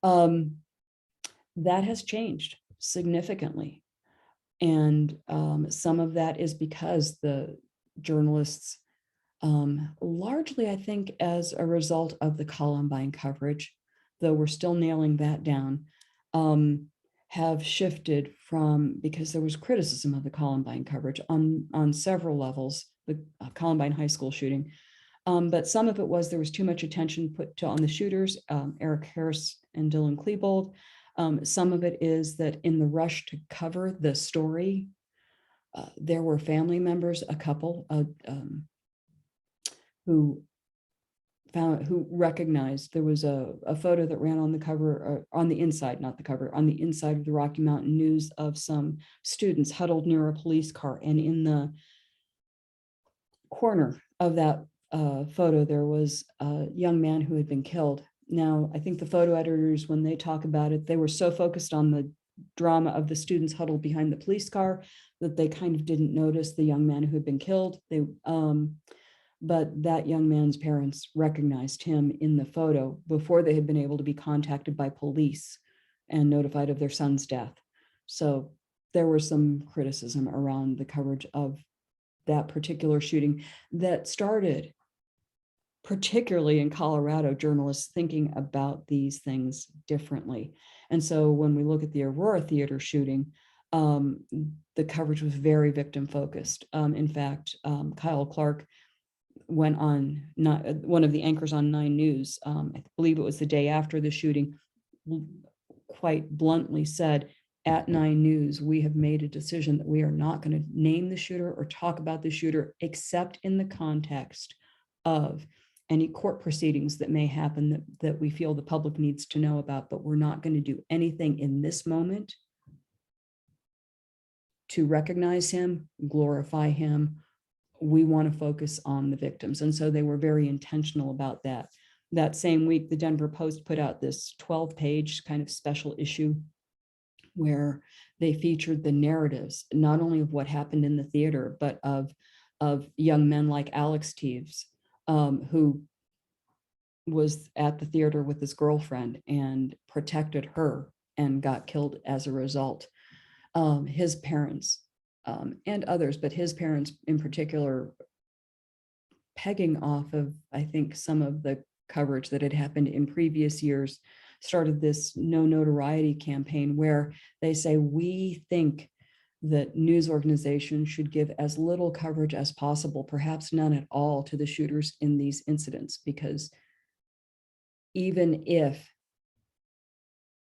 That has changed significantly. And some of that is because the journalists, largely, I think, as a result of the Columbine coverage, though we're still nailing that down, have shifted from, because there was criticism of the Columbine coverage on several levels, the Columbine High School shooting. But some of it was there was too much attention put on the shooters, Eric Harris and Dylan Klebold. Some of it is that in the rush to cover the story, there were family members, a couple who recognized there was a photo that ran on the cover, on the inside, not the cover, on the inside of the Rocky Mountain News of some students huddled near a police car. And in the corner of that photo, there was a young man who had been killed. Now, I think the photo editors, when they talk about it, they were so focused on the drama of the students huddled behind the police car that they kind of didn't notice the young man who had been killed. But that young man's parents recognized him in the photo before they had been able to be contacted by police and notified of their son's death. So there was some criticism around the coverage of that particular shooting that started, particularly in Colorado, journalists thinking about these things differently. And so when we look at the Aurora Theater shooting, the coverage was very victim focused. In fact, Kyle Clark went on, one of the anchors on 9 News, I believe it was the day after the shooting, quite bluntly said, at 9 News, we have made a decision that we are not going to name the shooter or talk about the shooter except in the context of any court proceedings that may happen that we feel the public needs to know about, but we're not going to do anything in this moment to recognize him, glorify him. We want to focus on the victims. And so they were very intentional about that. That same week, the Denver Post put out this 12-page kind of special issue where they featured the narratives, not only of what happened in the theater, but of young men like Alex Teves, who was at the theater with his girlfriend and protected her and got killed as a result. His parents and others, but his parents in particular, pegging off of, I think, some of the coverage that had happened in previous years, started this no notoriety campaign where they say, we think that news organizations should give as little coverage as possible, perhaps none at all, to the shooters in these incidents, because even if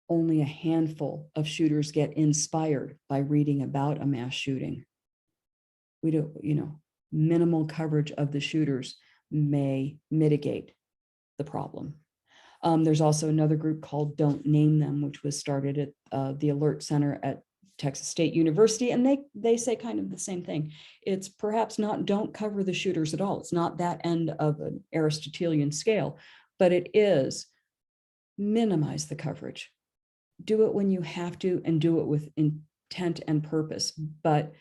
only a handful of shooters get inspired by reading about a mass shooting, we don't, minimal coverage of the shooters may mitigate the problem. There's also another group called Don't Name Them, which was started at the Alert Center at Texas State University. And they say kind of the same thing. It's perhaps not don't cover the shooters at all. It's not that end of an Aristotelian scale, but it is minimize the coverage. Do it when you have to and do it with intent and purpose. But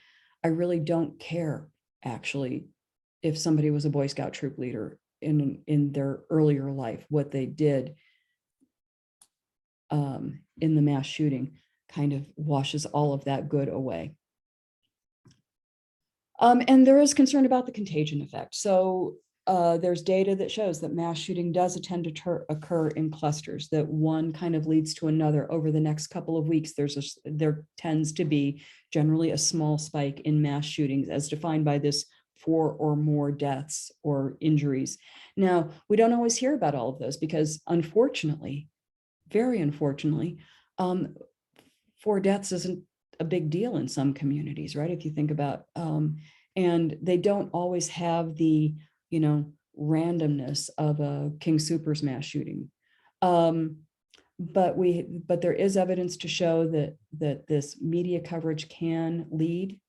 I really don't care, actually, if somebody was a Boy Scout troop leader in their earlier life. What they did in the mass shooting kind of washes all of that good away. And there is concern about the contagion effect. So there's data that shows that mass shooting does tend to occur in clusters, that one kind of leads to another over the next couple of weeks. There tends to be generally a small spike in mass shootings as defined by this 4 or more deaths or injuries. Now, we don't always hear about all of those because, unfortunately, very unfortunately, 4 deaths isn't a big deal in some communities, right? If you think about, and they don't always have the, randomness of a King Soopers mass shooting. But there is evidence to show that this media coverage can lead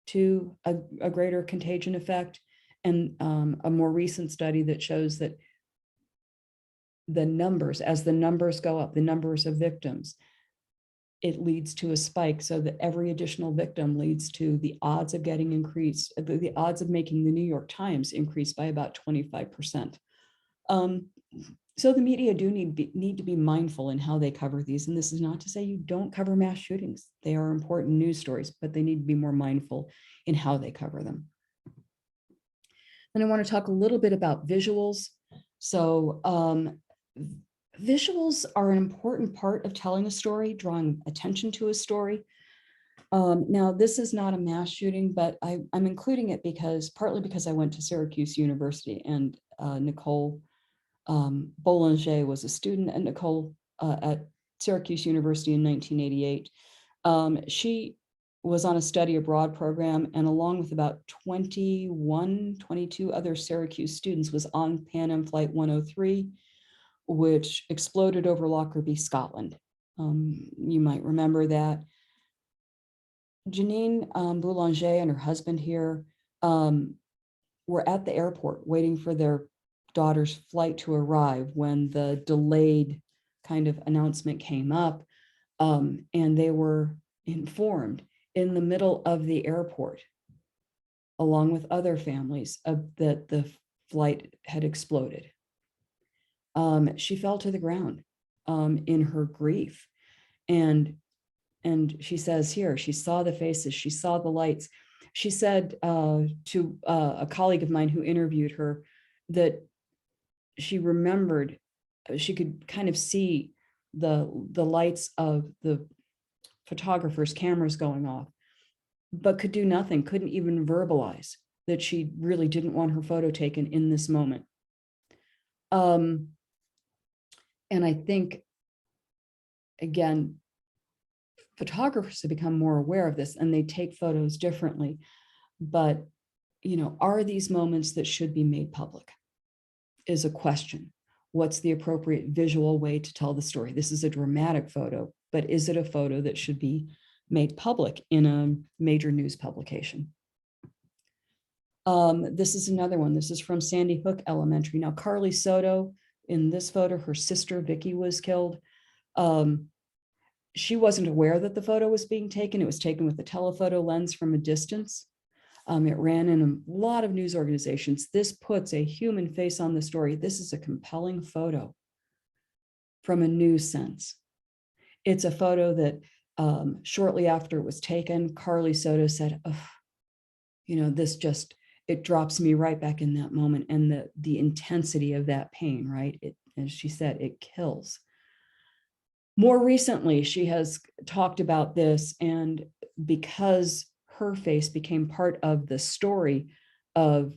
to a greater contagion effect, and a more recent study that shows that as the numbers go up, the numbers of victims, it leads to a spike, so that every additional victim leads to the odds of getting increased, the odds of making the New York Times increase by about 25%. So the media do need to be mindful in how they cover these. And this is not to say you don't cover mass shootings. They are important news stories, but they need to be more mindful in how they cover them. Then I want to talk a little bit about visuals. So visuals are an important part of telling a story, drawing attention to a story. Now, this is not a mass shooting, but I'm including it partly because I went to Syracuse University, and Nicole Boulanger was a student at Syracuse University in 1988. She was on a study abroad program, and along with about 22 other Syracuse students, was on Pan Am Flight 103, which exploded over Lockerbie, Scotland. You might remember that. Janine Boulanger and her husband here were at the airport waiting for their daughter's flight to arrive when the delayed kind of announcement came up, and they were informed in the middle of the airport, along with other families, that the flight had exploded. She fell to the ground in her grief, and she says here, she saw the faces, she saw the lights. She said to a colleague of mine who interviewed her that she remembered, she could kind of see the lights of the photographers' cameras going off, but could do nothing, couldn't even verbalize that she really didn't want her photo taken in this moment. And I think, again, photographers have become more aware of this and they take photos differently. But, are these moments that should be made public? Is a question. What's the appropriate visual way to tell the story? This is a dramatic photo, but is it a photo that should be made public in a major news publication? This is another one. This is from Sandy Hook Elementary. Now, Carly Soto, in this photo, her sister Vicky was killed. She wasn't aware that the photo was being taken. It was taken with a telephoto lens from a distance. It ran in a lot of news organizations. This puts a human face on the story. This is a compelling photo from a news sense. It's a photo that shortly after it was taken, Carly Soto said, oh, it drops me right back in that moment, and the intensity of that pain, right? As she said, it kills. More recently, she has talked about this, and because her face became part of the story of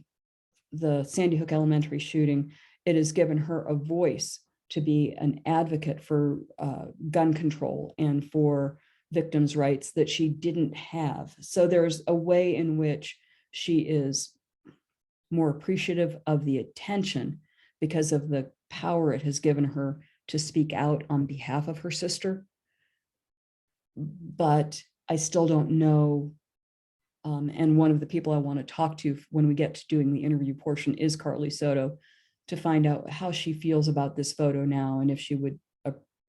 the Sandy Hook Elementary shooting, it has given her a voice to be an advocate for gun control and for victims' rights that she didn't have. So there's a way in which she is more appreciative of the attention because of the power it has given her to speak out on behalf of her sister. But I still don't know. And one of the people I want to talk to when we get to doing the interview portion is Carly Soto, to find out how she feels about this photo now, and if she would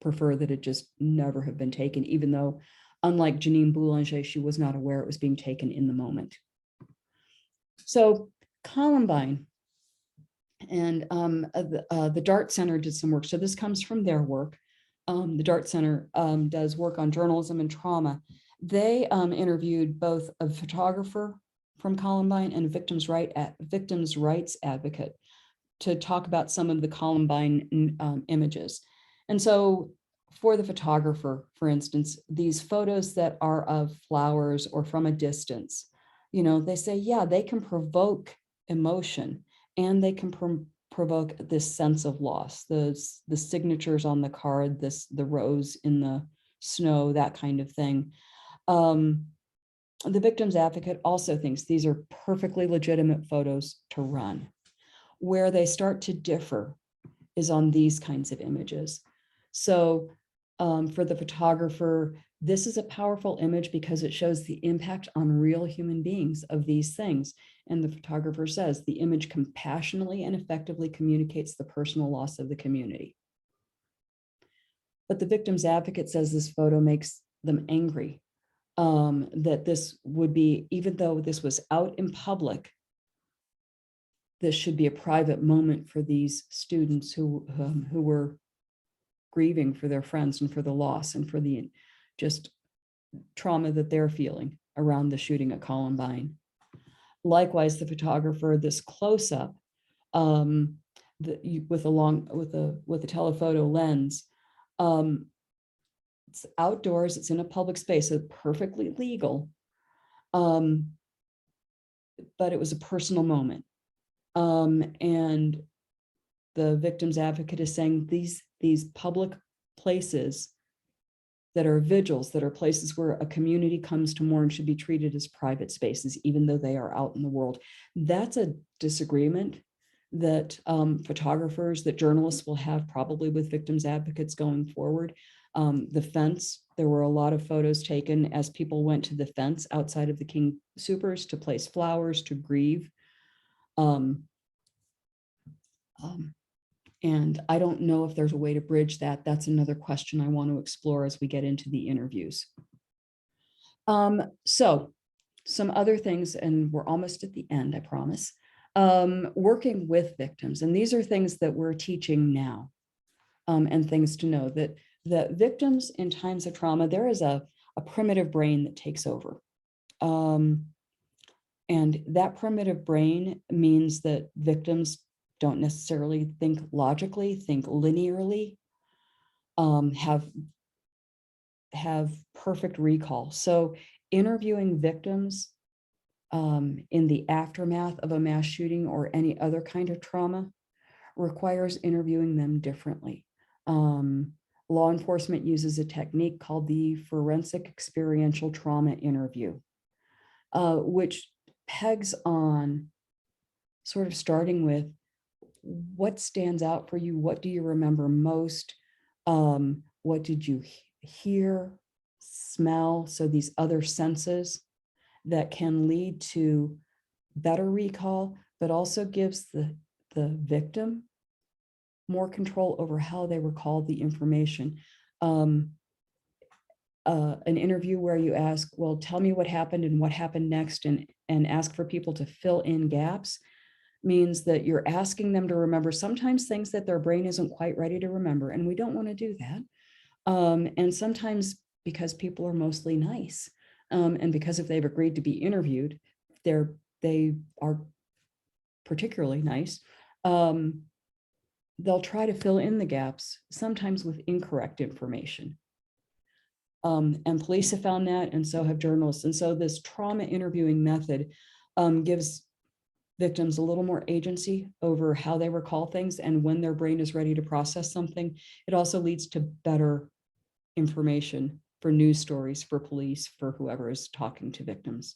prefer that it just never have been taken, even though, unlike Janine Boulanger, she was not aware it was being taken in the moment. So Columbine and the Dart Center did some work. So this comes from their work. The Dart Center does work on journalism and trauma. They interviewed both a photographer from Columbine and a victims' rights advocate to talk about some of the Columbine images. And so for the photographer, for instance, these photos that are of flowers or from a distance, they say, yeah, they can provoke emotion, and they can provoke this sense of loss, the signatures on the card, the rose in the snow, that kind of thing. The victims advocate also thinks these are perfectly legitimate photos to run. where they start to differ is on these kinds of images. So for the photographer, this is a powerful image because it shows the impact on real human beings of these things. And the photographer says the image compassionately and effectively communicates the personal loss of the community. But the victim's advocate says this photo makes them angry, that this would be, even though this was out in public, this should be a private moment for these students who were grieving for their friends and for the loss and for the just trauma that they're feeling around the shooting at Columbine. Likewise, the photographer, this close-up with a telephoto lens, it's outdoors, it's in a public space, so perfectly legal, but it was a personal moment. And the victim's advocate is saying these public places that are vigils, that are places where a community comes to mourn, should be treated as private spaces, even though they are out in the world. That's a disagreement that photographers, that journalists will have probably with victims advocates going forward. The fence, there were a lot of photos taken as people went to the fence outside of the King Soopers to place flowers, to grieve. And I don't know if there's a way to bridge that. That's another question I want to explore as we get into the interviews. So some other things, and we're almost at the end, I promise. Working with victims, and these are things that we're teaching now, and things to know that victims in times of trauma, there is a primitive brain that takes over. And that primitive brain means that victims don't necessarily think logically, think linearly, have perfect recall. So interviewing victims in the aftermath of a mass shooting or any other kind of trauma requires interviewing them differently. Law enforcement uses a technique called the forensic experiential trauma interview, which pegs on sort of starting with what stands out for you, what do you remember most, what did you hear, smell, so these other senses that can lead to better recall, but also gives the victim more control over how they recall the information. An interview where you ask, well, tell me what happened and what happened next, and ask for people to fill in gaps, means that you're asking them to remember sometimes things that their brain isn't quite ready to remember, and we don't want to do that. And sometimes because people are mostly nice, and because if they've agreed to be interviewed, they are particularly nice, they'll try to fill in the gaps, sometimes with incorrect information. And police have found that, and so have journalists. And so this trauma interviewing method gives victims a little more agency over how they recall things and when their brain is ready to process something. It also leads to better information for news stories, for police, for whoever is talking to victims.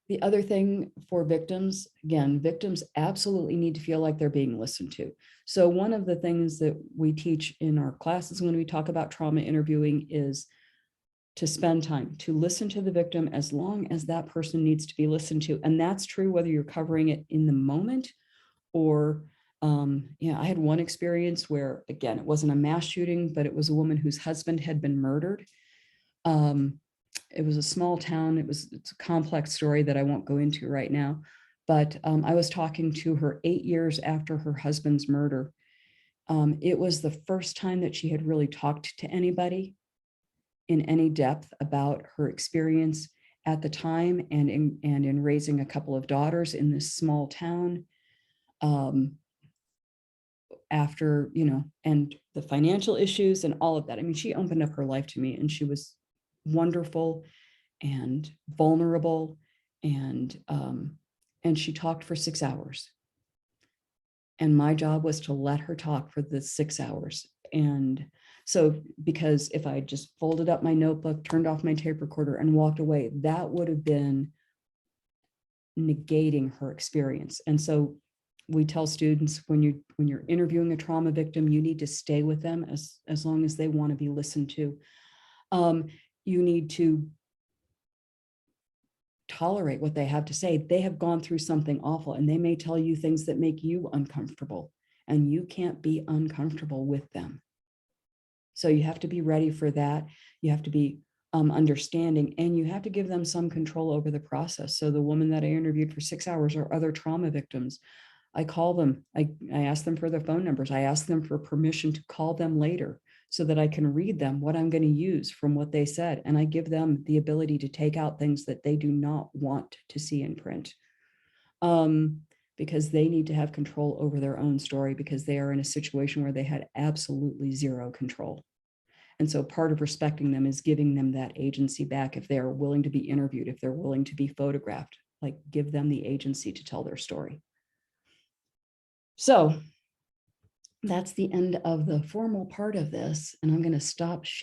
The other thing for victims, again, victims absolutely need to feel like they're being listened to. So one of the things that we teach in our classes when we talk about trauma interviewing is to spend time to listen to the victim as long as that person needs to be listened to. And that's true whether you're covering it in the moment or, I had one experience where, again, it wasn't a mass shooting, but it was a woman whose husband had been murdered. It was a small town. It's a complex story that I won't go into right now, but I was talking to her 8 years after her husband's murder. It was the first time that she had really talked to anybody in any depth about her experience at the time and in raising a couple of daughters in this small town. After, and the financial issues and all of that. I mean, she opened up her life to me, and she was wonderful and vulnerable, and she talked for 6 hours. And my job was to let her talk for the 6 hours. And so, because if I just folded up my notebook, turned off my tape recorder and walked away, that would have been negating her experience. And so we tell students when you're interviewing a trauma victim, you need to stay with them as long as they want to be listened to. You need to tolerate what they have to say. They have gone through something awful, and they may tell you things that make you uncomfortable, and you can't be uncomfortable with them. So you have to be ready for that. You have to be understanding, and you have to give them some control over the process. So the woman that I interviewed for 6 hours, or other trauma victims, I call them, I ask them for their phone numbers. I ask them for permission to call them later so that I can read them what I'm going to use from what they said. And I give them the ability to take out things that they do not want to see in print. Because they need to have control over their own story, because they are in a situation where they had absolutely zero control. And so part of respecting them is giving them that agency back. If they're willing to be interviewed, if they're willing to be photographed, like, give them the agency to tell their story. So that's the end of the formal part of this, and I'm going to stop sharing.